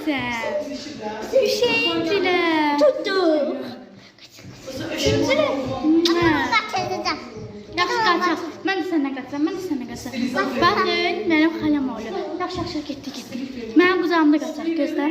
sen? Hüseyinciler. Tuttuk. Hüseyinciler. Kaçıracağım. Yaxşı qaçaq. Mən də səndən qaçacağam, mən də səndən qaçacağam. Baxın, mənim xalam oğlu. Yaxşı, getdi. Mənim qucağımda qaçaq, gözlə.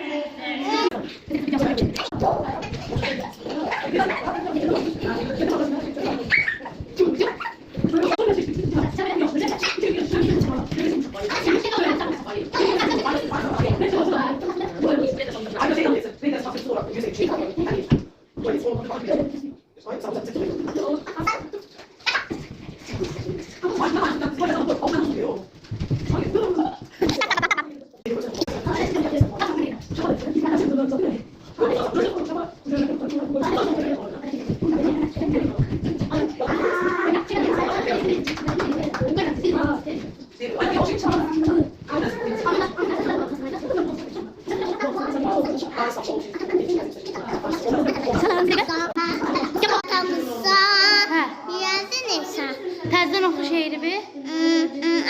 Təzdən oxu şeiri bir.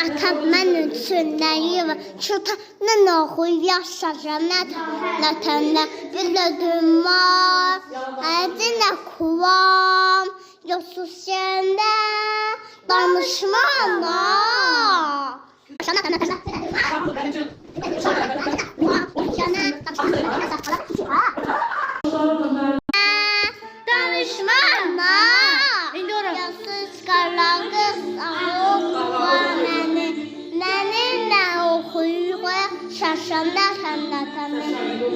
Atam mən üçünləri var. Çıtanın oxuyub yaşayacağım. Nətənlə bilədüm var. Ədinə kuvam. Yoxsuz səndə danışmanda. Danışmanda. İndi ora. Yoxsuz qalan qız var məni. Nəninlə oxuyub şaşanda tənlə.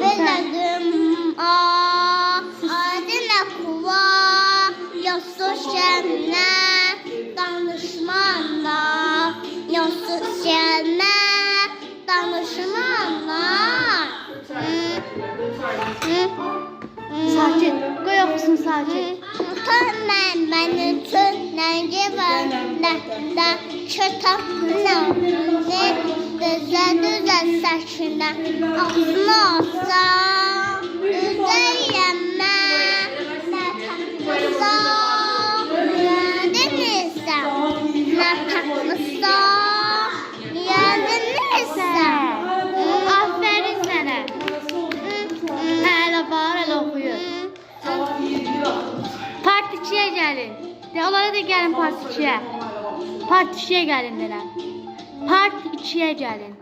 Bilədüm adinə kuvam. Yoxsuz səndə danışmanda. Yoxsuz səndə danışmanda. Sakin. Qoy oxusun sakin. Mən üçün nəngi bəndə çıtanın düzə səkinə ağzını olsa düzəyəmə nətəqlısa yədinizsə nətəqlısa yədinizsə Aferin sənə. Hələ var, hələ oxuyur. Part 2-yə gəlin. Onlara da gəlin part 2-yə. Part 2-yə gəlin denən. Part 2-yə gəlin.